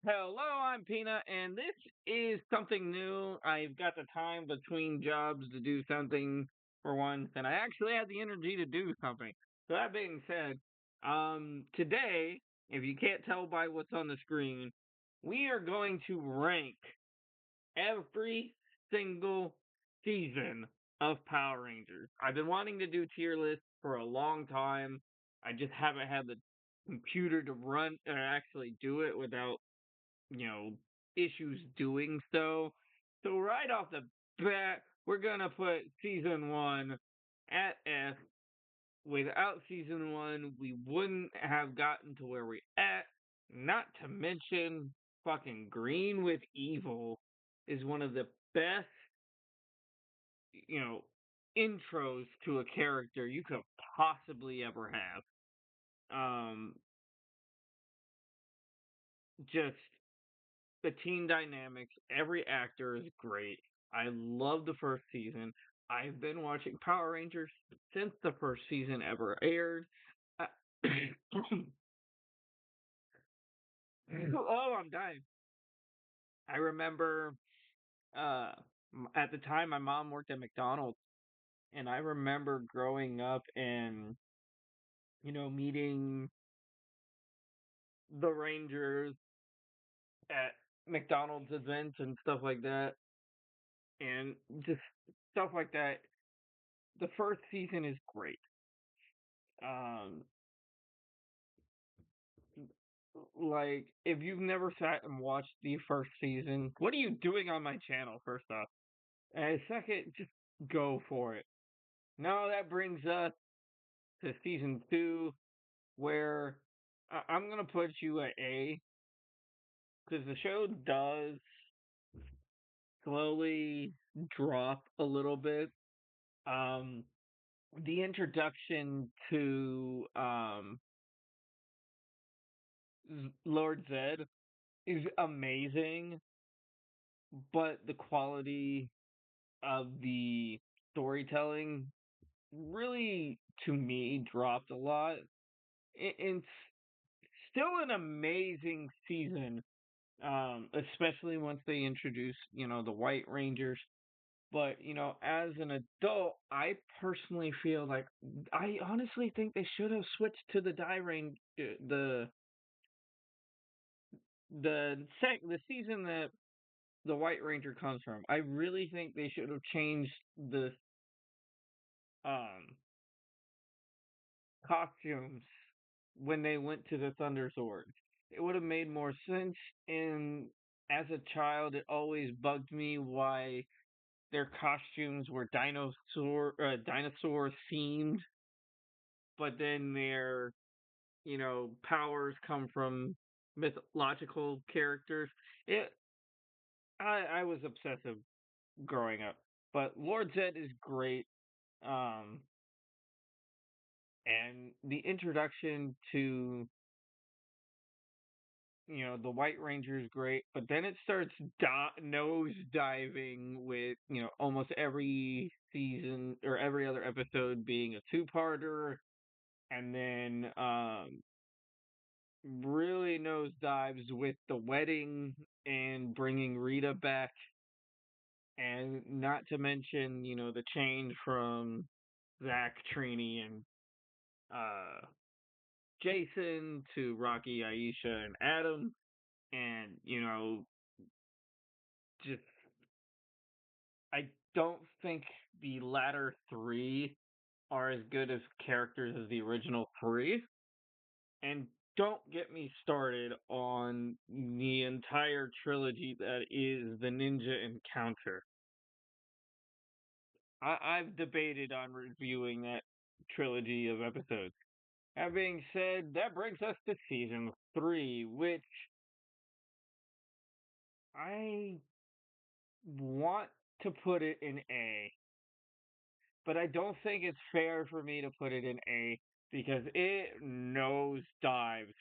Hello, I'm Peanut, and this is something new. I've got the time between jobs to do something for once, and I actually had the energy to do something. So that being said, today, if you can't tell by what's on the screen, we are going to rank every single season of Power Rangers. I've been wanting to do tier lists for a long time. I just haven't had the computer to run or actually do it without you know, issues doing so. So right off the bat, we're gonna put season one at F. Without season one, we wouldn't have gotten to where we at. Not to mention, fucking Green with Evil is one of the best, you know, intros to a character you could possibly ever have. Um, just the team dynamics, every actor is great. I love the first season. I've been watching Power Rangers since the first season ever aired. Uh, oh, I'm dying. I remember uh, at the time my mom worked at McDonald's, and I remember growing up and meeting the Rangers at McDonald's events and stuff like that, and just stuff like that. The first season is great. Um, like if you've never sat and watched the first season, what are you doing on my channel? First off, and second, just go for it. Now that brings us to season two, where I'm gonna put you at A because the show does slowly drop a little bit. Um, the introduction to Lord Zed is amazing, but the quality of the storytelling really, to me, dropped a lot. It's still an amazing season, especially once they introduce, the White Rangers. But, as an adult, I personally feel like I honestly think they should have switched to the Die Range, the season that the White Ranger comes from. I really think they should have changed the um costumes when they went to the Thunder Swords. It would have made more sense. And as a child, it always bugged me why their costumes were dinosaur themed, but then their powers come from mythological characters. It I was obsessive growing up, but Lord Zed is great. Um, and the introduction to the White Ranger is great, but then it starts nose diving with, almost every season or every other episode being a two-parter, and then really nose dives with the wedding and bringing Rita back, and not to mention, the change from Zach, Trini, and uh, Jason to Rocky, Aisha, and Adam, and just I don't think the latter three are as good as characters as the original three. And don't get me started on the entire trilogy that is the Ninja Encounter. I've debated on reviewing that trilogy of episodes. That being said, that brings us to season three, which I want to put it in A. But I don't think it's fair for me to put it in A because it nosedives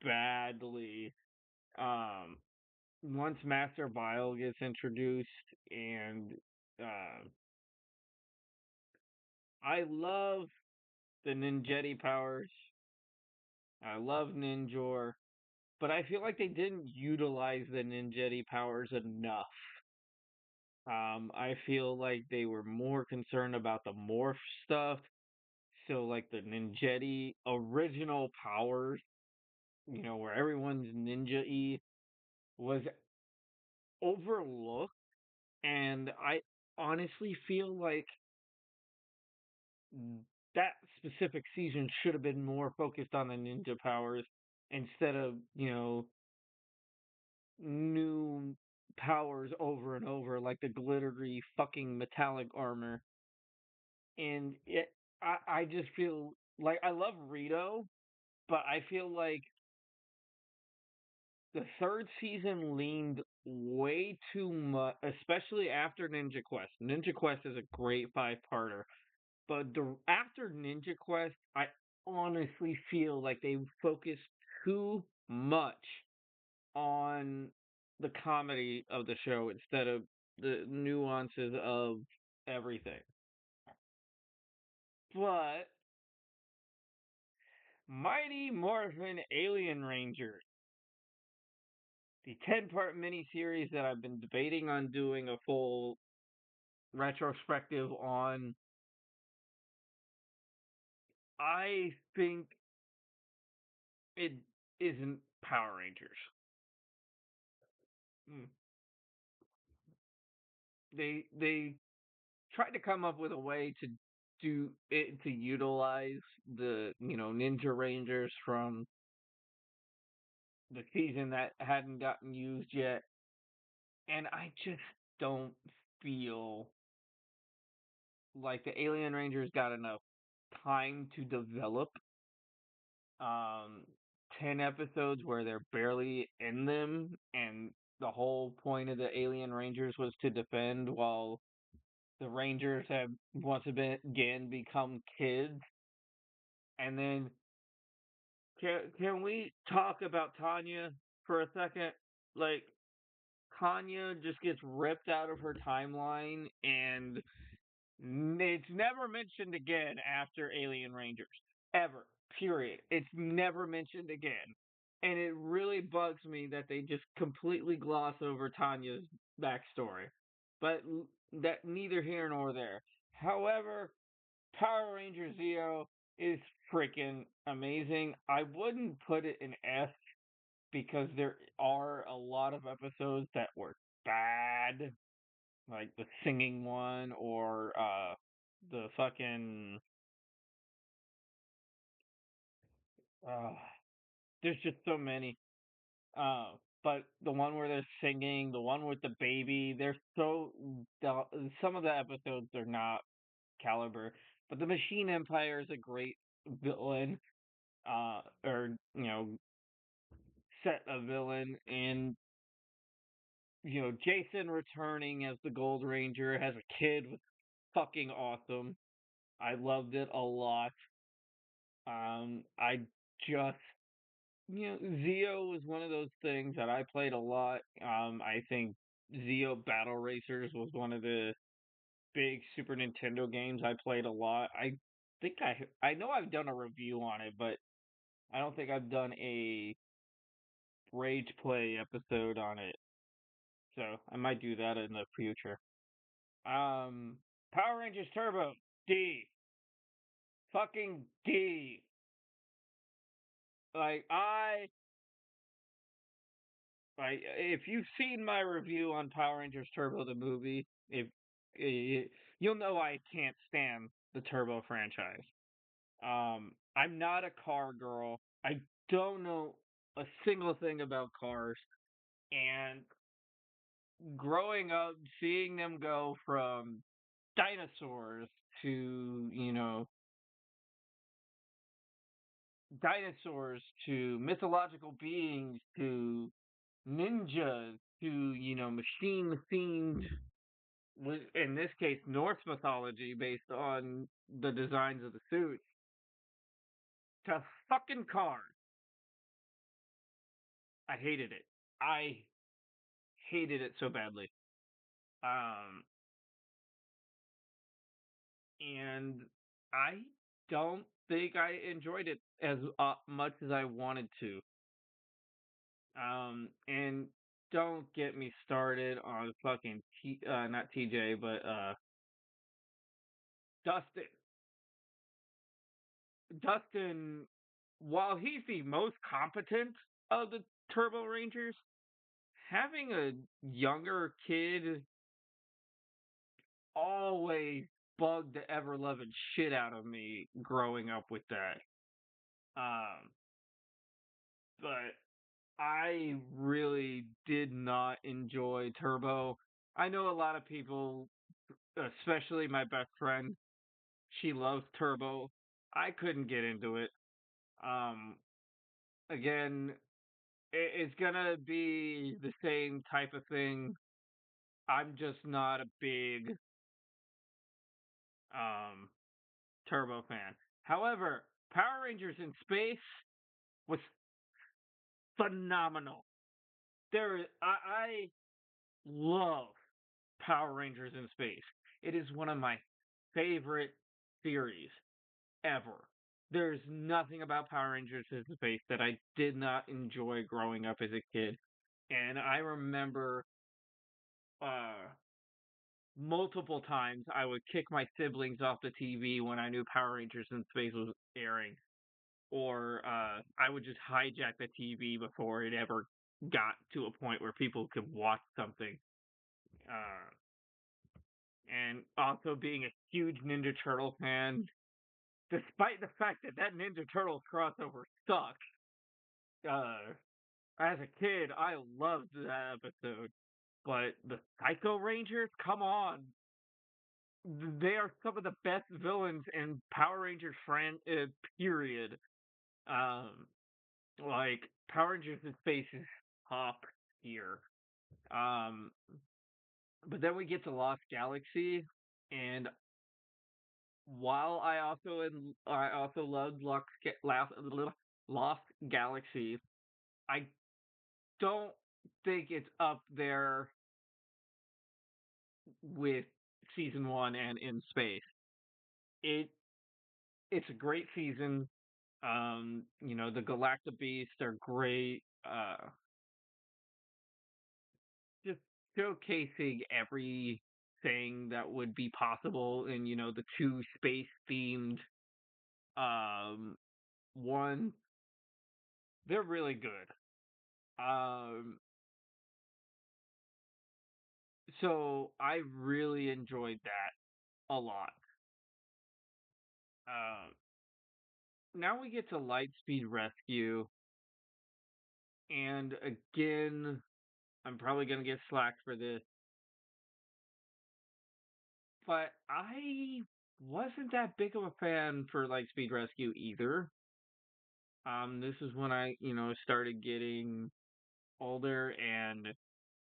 badly. Um, Once Master Bile gets introduced, and uh, I love the Ninjetti powers. I love Ninjor, but I feel like they didn't utilize the ninjetti powers enough. I feel like they were more concerned about the morph stuff. So like the ninjetti original powers, where everyone's ninja-y was overlooked, and I honestly feel like that specific season should have been more focused on the ninja powers instead of, new powers over and over like the glittery fucking metallic armor. And I just feel like I love Rito, but I feel like the third season leaned way too much, especially after Ninja Quest. Ninja Quest is a great five-parter, but after Ninja Quest, I honestly feel like they focused too much on the comedy of the show instead of the nuances of everything. But Mighty Morphin Alien Rangers, the 10-part miniseries that I've been debating on doing a full retrospective on, I think it isn't Power Rangers. Mm. They tried to come up with a way to do it to utilize the Ninja Rangers from the season that hadn't gotten used yet, and I just don't feel like the Alien Rangers got enough time to develop. Um, 10 episodes where they're barely in them, and the whole point of the Alien Rangers was to defend, while the Rangers have once again become kids. And then can we talk about Tanya for a second? Like, Tanya just gets ripped out of her timeline, and it's never mentioned again after Alien Rangers. Ever. Period. It's never mentioned again. And it really bugs me that they just completely gloss over Tanya's backstory. But that neither here nor there. However, Power Ranger Zeo is freaking amazing. I wouldn't put it in S because there are a lot of episodes that were bad, like the singing one or the fucking uh there's just so many. Uh but the one where they're singing, the one with the baby, they're so some of the episodes are not caliber. But the Machine Empire is a great villain, or set a villain, and Jason returning as the Gold Ranger as a kid was fucking awesome. I loved it a lot. I just Zeo was one of those things that I played a lot. I think Zeo Battle Racers was one of the big Super Nintendo games I played a lot. I think I know I've done a review on it, but I don't think I've done a rage play episode on it. So I might do that in the future. Um, Power Rangers Turbo D, fucking D. Like if you've seen my review on Power Rangers Turbo the movie, if you'll know I can't stand the Turbo franchise. I'm not a car girl. I don't know a single thing about cars, and growing up seeing them go from dinosaurs to mythological beings to ninjas to machine themed, in this case Norse mythology based on the designs of the suits, to fucking cars. I hated it. I hated it so badly. Um, and I don't think I enjoyed it as much as I wanted to. And don't get me started on fucking not TJ, but Dustin. Dustin, while he's the most competent of the Turbo Rangers, having a younger kid always bugged the ever loving shit out of me growing up with that. Um, but I really did not enjoy Turbo. I know a lot of people, especially my best friend, she loves Turbo. I couldn't get into it. Um, again, it's gonna be the same type of thing. I'm just not a big um Turbo fan. However, Power Rangers in Space was phenomenal. I love Power Rangers in Space. It is one of my favorite series ever. There's nothing about Power Rangers in Space that I did not enjoy growing up as a kid. And I remember uh, multiple times I would kick my siblings off the TV when I knew Power Rangers in Space was airing, or I would just hijack the TV before it ever got to a point where people could watch something. Uh, and also being a huge Ninja Turtle fan, despite the fact that that Ninja Turtles crossover sucked. Uh, as a kid, I loved that episode, but the Psycho Rangers, come on, they are some of the best villains in Power Rangers period. Um, like Power Rangers in Space is top tier. Um, but then we get to Lost Galaxy, and while I also loved Lost Galaxy, I don't think it's up there with season one and In Space. It it's a great season. The Galacta Beasts are great. Just showcasing everything that would be possible in, the two space themed um one. They're really good. Um so I really enjoyed that a lot. Um Now we get to Lightspeed Rescue, and again, I'm probably gonna get slack for this, but I wasn't that big of a fan for Lightspeed Rescue either. This is when I, started getting older and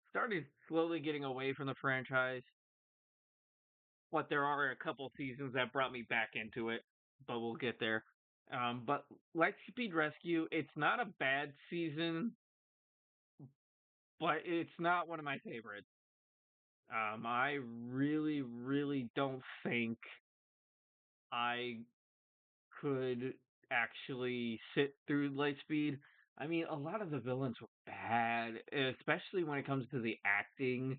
started slowly getting away from the franchise. But there are a couple seasons that brought me back into it, but we'll get there. But Lightspeed Rescue, it's not a bad season, but it's not one of my favorites. I really, really don't think I could actually sit through Lightspeed. I mean, a lot of the villains were bad, especially when it comes to the acting.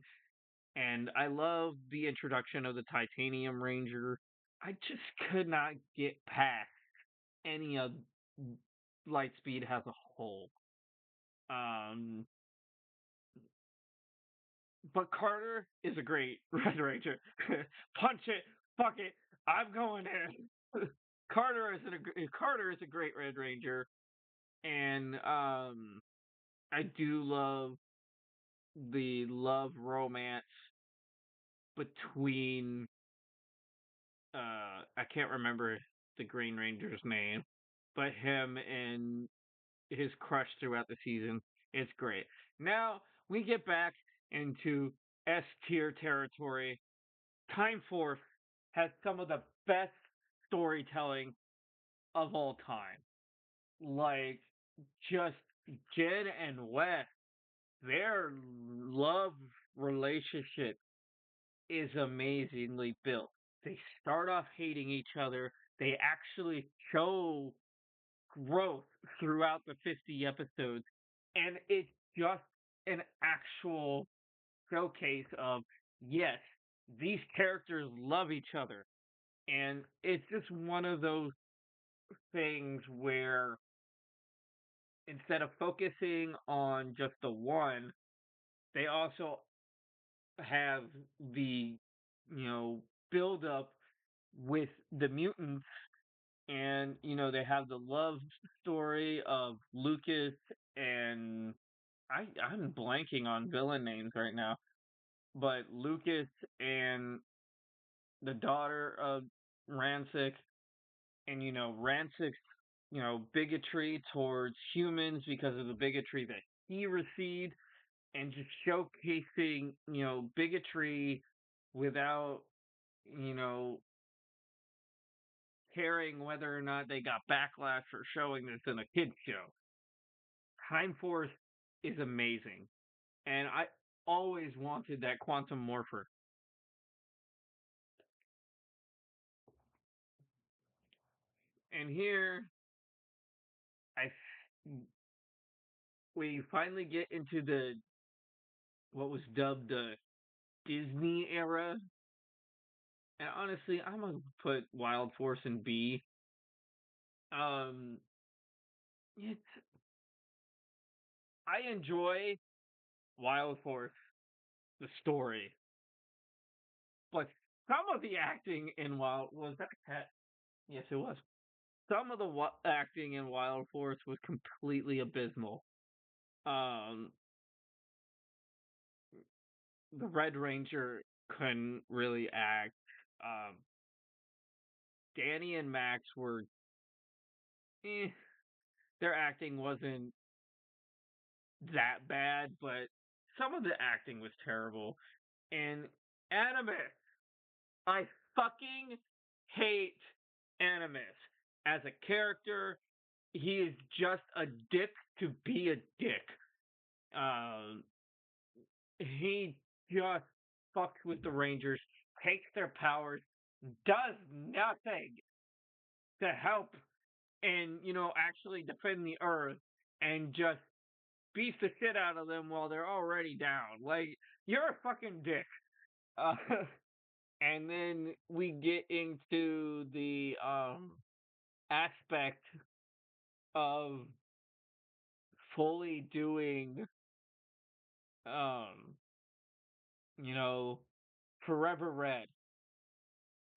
And I love the introduction of the Titanium Ranger. I just could not get past any of Lightspeed as a whole. Um, but Carter is a great Red Ranger. Punch it, fuck it, I'm going in. Carter is a great Red Ranger, and I do love the love romance between I can't remember the Green Ranger's name, but him and his crush throughout the season is great. Now we get back into S tier territory. Time Force has some of the best storytelling of all time. Like, just Jen and Wes, their love relationship is amazingly built. They start off hating each other. They actually show growth throughout the 50 episodes. And it's just an actual showcase of, yes, these characters love each other. And it's just one of those things where instead of focusing on just the one, they also have the, build up with the mutants. And they have the love story of Lucas and I'm blanking on villain names right now, but Lucas and the daughter of Rancic, and Rancic's bigotry towards humans because of the bigotry that he received, and just showcasing bigotry without you know caring whether or not they got backlash for showing this in a kids show. Time Force is amazing, and I always wanted that quantum morpher. And here I we finally get into the what was dubbed the Disney era. And honestly, I'm gonna put Wild Force in B. Um, it's I enjoy Wild Force, the story, but some of the acting in Wild was that a cat? Yes, it was. Some of the acting in Wild Force was completely abysmal. Um, the Red Ranger couldn't really act. Um, Danny and Max were, eh, their acting wasn't that bad, but some of the acting was terrible. And Animus, I fucking hate Animus as a character. He is just a dick to be a dick. Um, he just fucks with the Rangers, takes their powers, does nothing to help and actually defend the Earth, and just beats the shit out of them while they're already down. Like, you're a fucking dick. Uh, and then we get into the aspect of fully doing um you know Forever Red.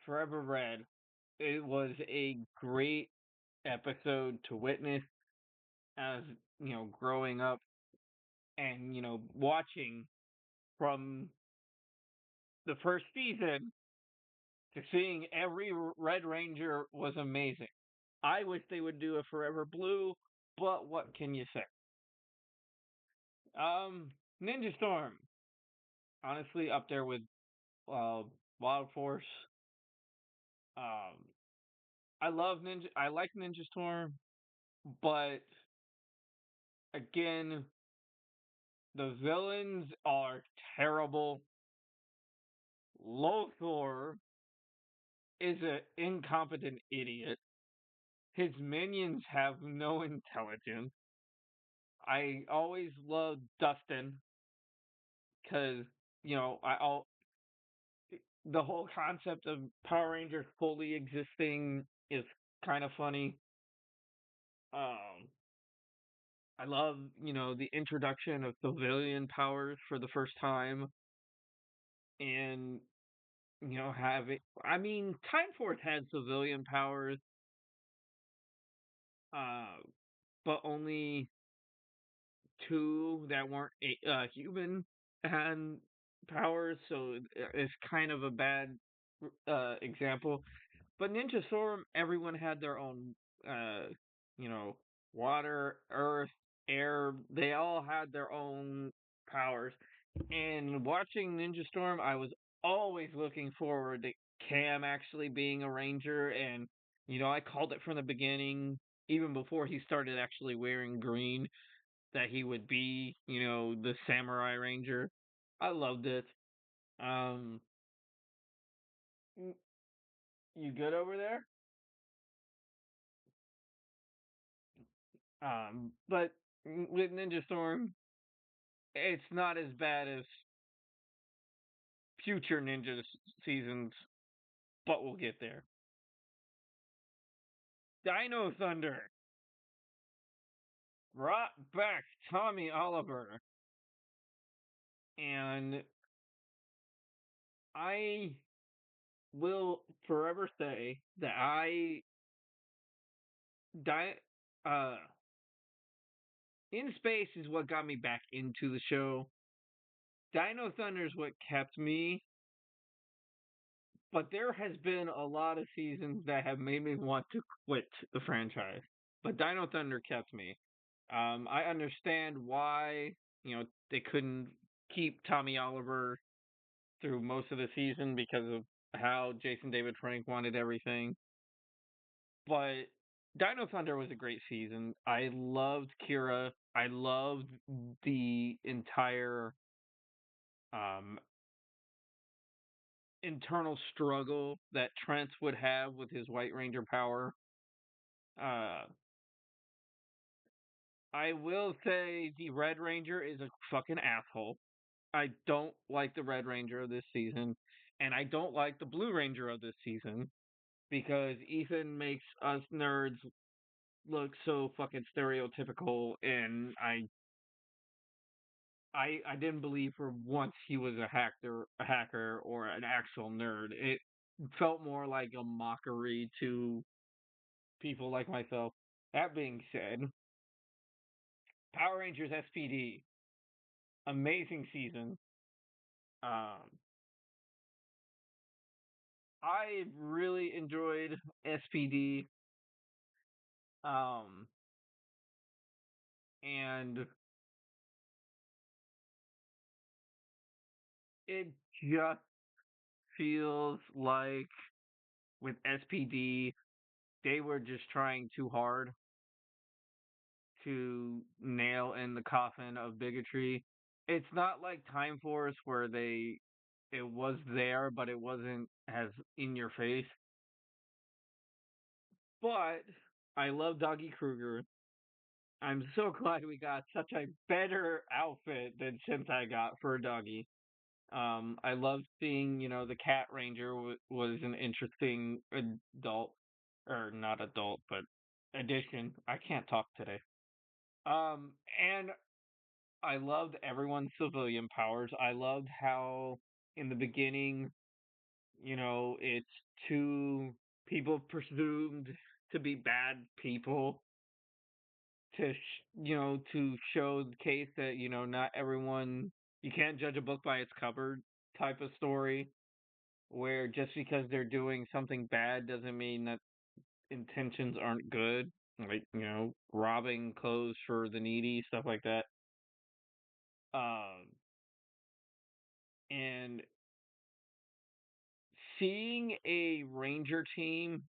Forever Red. It was a great episode to witness as growing up, and watching from the first season to seeing every Red Ranger was amazing. I wish they would do a Forever Blue, but what can you say? Um, Ninja Storm, honestly, up there with uh, Wild Force. Um, I love Ninja. I like Ninja Storm, but again, the villains are terrible. Lothor is an incompetent idiot. His minions have no intelligence. I always loved Dustin because I all the whole concept of Power Rangers fully existing is kind of funny. Um, I love the introduction of civilian powers for the first time, and have it. I mean, Time Force had civilian powers, uh, but only two that weren't human had powers, so it's kind of a bad example. But Ninja Storm, everyone had their own, uh, you know, water, earth, air. They all had their own powers. And watching Ninja Storm, I was always looking forward to Cam actually being a ranger. And, I called it from the beginning, even before he started actually wearing green, that he would be, the samurai ranger. I loved it. Um, you good over there? But with Ninja Storm, it's not as bad as future seasons, but we'll get there. Dino Thunder brought back Tommy Oliver, and I will forever say that di- uh, In Space is what got me back into the show. Dino Thunder is what kept me, but there has been a lot of seasons that have made me want to quit the franchise. But Dino Thunder kept me. I understand why they couldn't keep Tommy Oliver through most of the season because of how Jason David Frank wanted everything. But Dino Thunder was a great season. I loved Kira. I loved the entire um, internal struggle that Trent would have with his White Ranger power. Uh, I will say the Red Ranger is a fucking asshole. I don't like the Red Ranger of this season, and I don't like the Blue Ranger of this season because Ethan makes us nerds look so fucking stereotypical, and I didn't believe for once he was a hacker or an actual nerd. It felt more like a mockery to people like myself. That being said, Power Rangers SPD, amazing season. Um, I really enjoyed SPD, um, and it just feels like with SPD, they were just trying too hard to nail in the coffin of bigotry. It's not like Time Force where it was there, but it wasn't as in your face. But I love Doggy Kruger. I'm so glad we got such a better outfit than Sentai got for a doggy. I loved seeing, the Cat Ranger was an interesting adult, or not adult, but addition. I can't talk today. And I loved everyone's civilian powers. I loved how in the beginning, it's two people presumed to be bad people to show the case that, not everyone, you can't judge a book by its cover type of story where just because they're doing something bad doesn't mean that intentions aren't good. Like, robbing clothes for the needy, stuff like that. Um, and seeing a Ranger team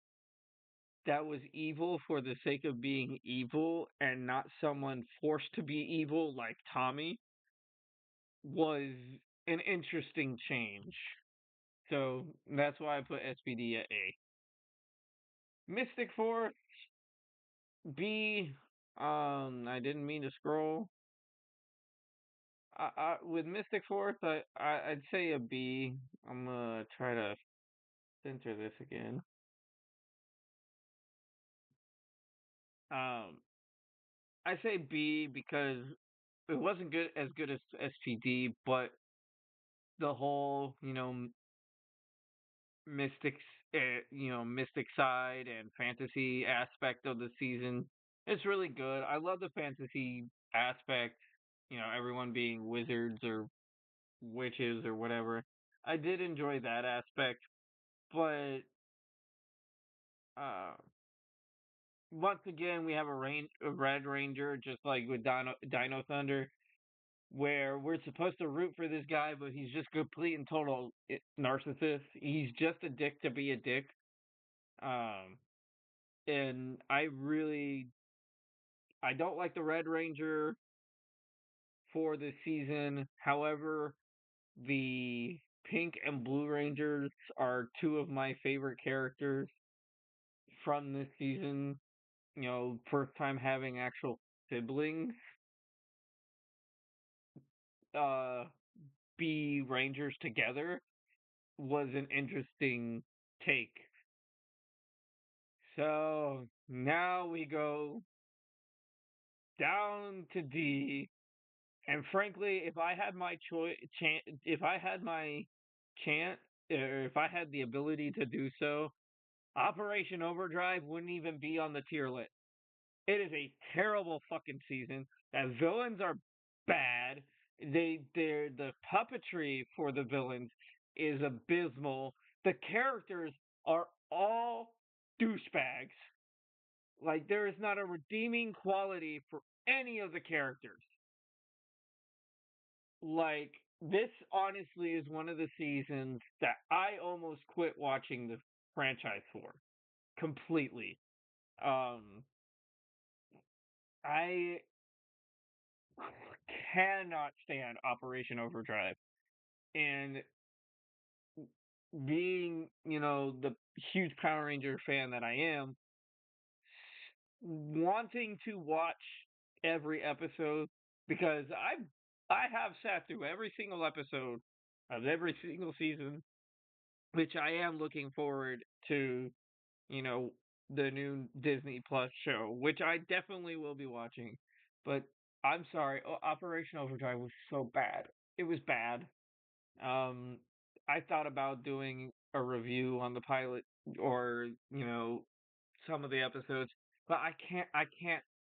that was evil for the sake of being evil and not someone forced to be evil like Tommy was an interesting change. So that's why I put SPD at A. Mystic Force B. I didn't mean to scroll. With Mystic Force, I'd say a B. I'm gonna try to center this again. Um, I say B because it wasn't good as SPD, but the whole mystics, mystic side and fantasy aspect of the season, it's really good. I love the fantasy aspect. Everyone being wizards or witches or whatever. I did enjoy that aspect, but uh, once again, we have a Red Ranger, just like with Dino Thunder, where we're supposed to root for this guy, but he's just complete and total narcissist. He's just a dick to be a dick. Um, and I don't like the Red Ranger for this season. However, the Pink and Blue Rangers are two of my favorite characters from this season. First time having actual siblings. uh be Rangers together was an interesting take. So now we go down to D, and frankly, if I had my if I had my chance, or if I had the ability to do so, Operation Overdrive wouldn't even be on the tier list. It is a terrible fucking season. The villains are bad. They're the puppetry for the villains is abysmal. The characters are all douchebags. Like there is not a redeeming quality for any of the characters. Like this honestly is one of the seasons that I almost quit watching the franchise for completely. Um I cannot stand Operation Overdrive. And being, the huge Power Ranger fan that I am, wanting to watch every episode because I have sat through every single episode of every single season, which I am looking forward to, you know, the new Disney Plus show, which I definitely will be watching. But I'm sorry, Operation Overdrive was so bad. It was bad. Um, I thought about doing a review on the pilot or, some of the episodes, but I can't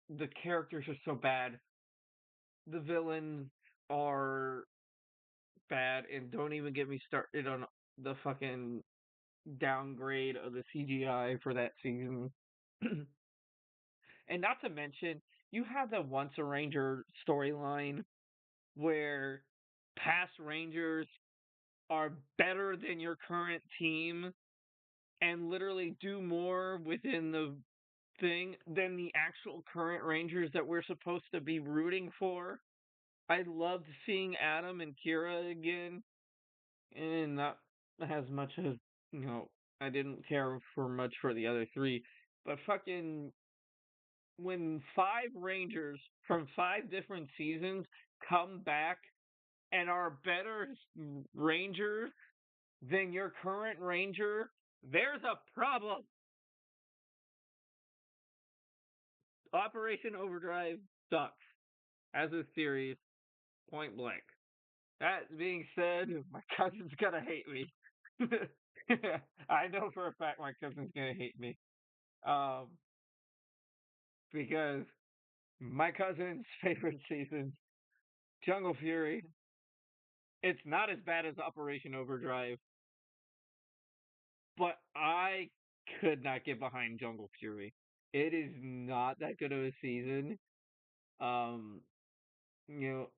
the characters are so bad. The villains are bad and don't even get me started on the fucking downgrade of the CGI for that season. And not to mention, you have the Once a Ranger storyline where past Rangers are better than your current team and literally do more within the thing than the actual current Rangers that we're supposed to be rooting for. I loved seeing Adam and Kira again, and not as much as, you know, I didn't care for much for the other three. But fucking when five Rangers from five different seasons come back and are better Rangers than your current Ranger, there's a problem. Operation Overdrive sucks as a series, point blank. That being said, my cousin's gonna hate me. I know for a fact my cousin's gonna hate me. Um, because my cousin's favorite season, Jungle Fury, it's not as bad as Operation Overdrive, but I could not get behind Jungle Fury. It is not that good of a season. Um, you know,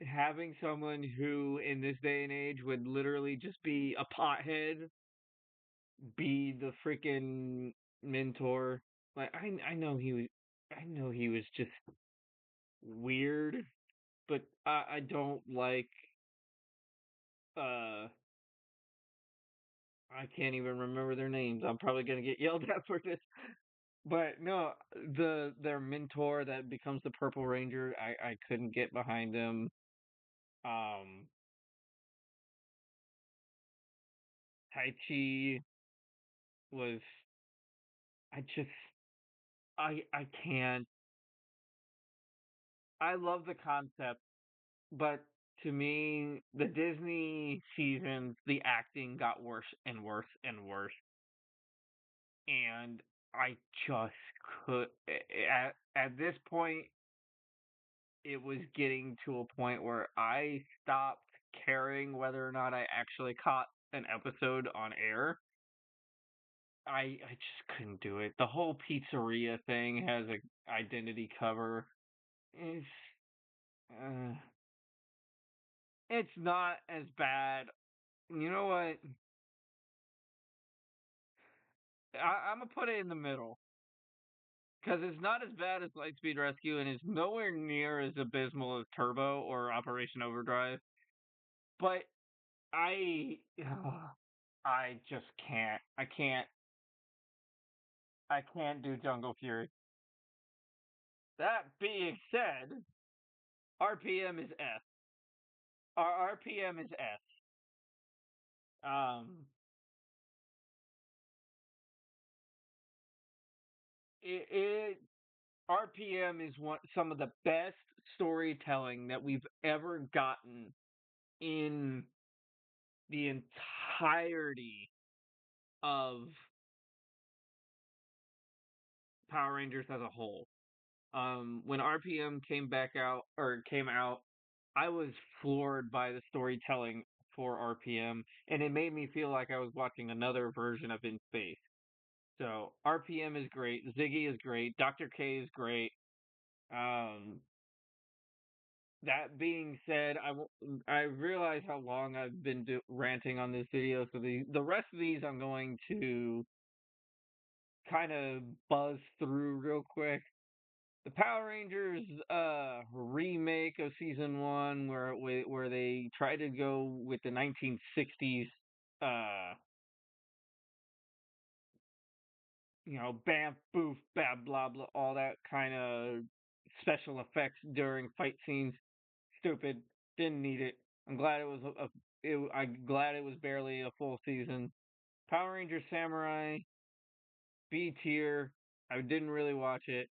having someone who in this day and age would literally just be a pothead be the freaking mentor. Like I know he was just weird, but I don't like uh I can't even remember their names. I'm probably gonna get yelled at for this. But no, their mentor that becomes the Purple Ranger, I couldn't get behind him. Um Tai Chi was I just I can't I love the concept, but to me, the Disney seasons, the acting got worse and worse and worse, and I just could. At this point, it was getting to a point where I stopped caring whether or not I actually caught an episode on air. I just couldn't do it. The whole pizzeria thing has a identity cover. It's uh, it's not as bad. You know what? I'm gonna put it in the middle because it's not as bad as Lightspeed Rescue, and it's nowhere near as abysmal as Turbo or Operation Overdrive. But I, I just can't. I can't do Jungle Fury. That being said, RPM is S. Our RPM is S. Um, it RPM is some of the best storytelling that we've ever gotten in the entirety of Power Rangers as a whole. When RPM came out, I was floored by the storytelling for RPM, and it made me feel like I was watching another version of In Space. So RPM is great, Ziggy is great, Dr. K is great. Um, that being said, I realize how long I've been ranting on this video, so the rest of these I'm going to kind of buzz through real quick. The Power Rangers remake of season one, where they try to go with the 1960s, uh bam boof bam blah blah, all that kind of special effects during fight scenes. Stupid. Didn't need it. I'm glad it was I'm glad it was barely a full season. Power Rangers Samurai, B tier. I didn't really watch it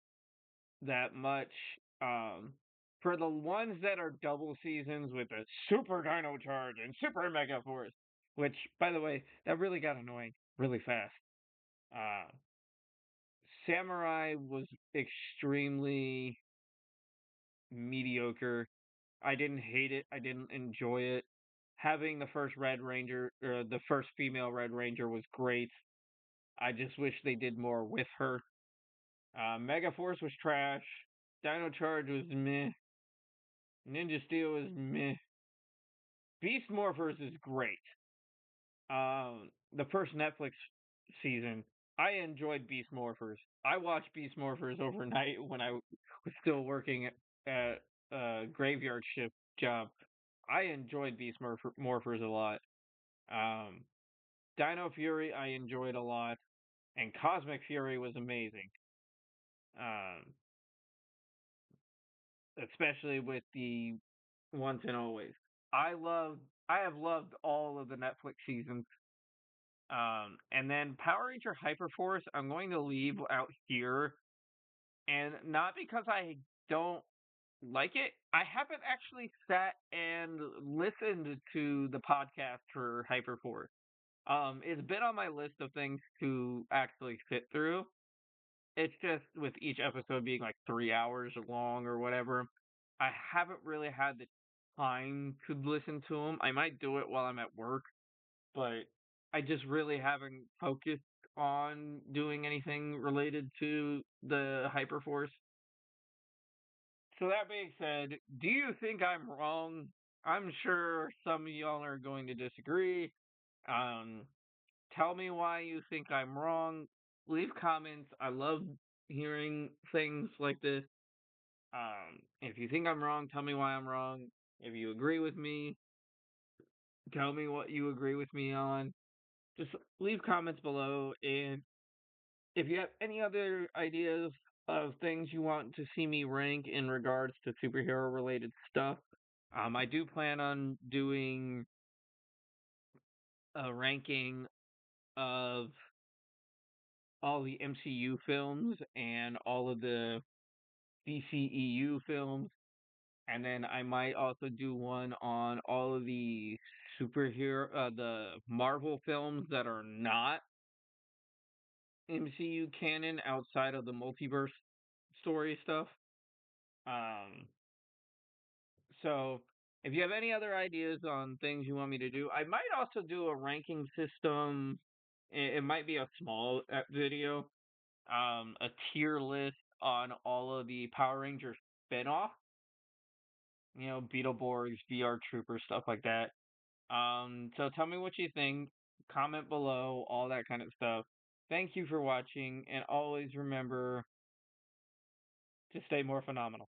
that much. Um, for the ones that are double seasons with a Super Dino Charge and Super Mega Force, which, by the way, that really got annoying really fast. Uh, Samurai was extremely mediocre. I didn't hate it. I didn't enjoy it. Having the first Red Ranger, or the first female Red Ranger, was great. I just wish they did more with her. Mega Force was trash. Dino Charge was meh. Ninja Steel was meh. Beast Morphers is great. The first Netflix season, I enjoyed Beast Morphers. I watched Beast Morphers overnight when I was still working at a graveyard shift job. I enjoyed Morphers a lot. Um, Dino Fury, I enjoyed a lot, and Cosmic Fury was amazing. Um, especially with the Once and Always. I have loved all of the Netflix seasons. And then Power Ranger Hyperforce, I'm going to leave out here, and not because I don't like it. I haven't actually sat and listened to the podcast for Hyperforce. It's been on my list of things to actually sit through. It's just with each episode being like 3 hours long or whatever, I haven't really had the time to listen to them. I might do it while I'm at work, but I just really haven't focused on doing anything related to the Hyperforce. So that being said, do you think I'm wrong? I'm sure some of y'all are going to disagree. Um, Tell me why you think I'm wrong. Leave comments. I love hearing things like this. If you think I'm wrong, tell me why I'm wrong. If you agree with me, tell me what you agree with me on. Just leave comments below. And if you have any other ideas of things you want to see me rank in regards to superhero related stuff, I do plan on doing a ranking of all the MCU films and all of the DCEU films. And then I might also do one on all of the the Marvel films that are not MCU canon outside of the multiverse story stuff. Um, so if you have any other ideas on things you want me to do, I might also do a ranking system. It might be a small video, a tier list on all of the Power Rangers spinoff, Beetleborgs, VR Troopers, stuff like that. So tell me what you think. Comment below, all that kind of stuff. Thank you for watching, and always remember to stay more phenomenal.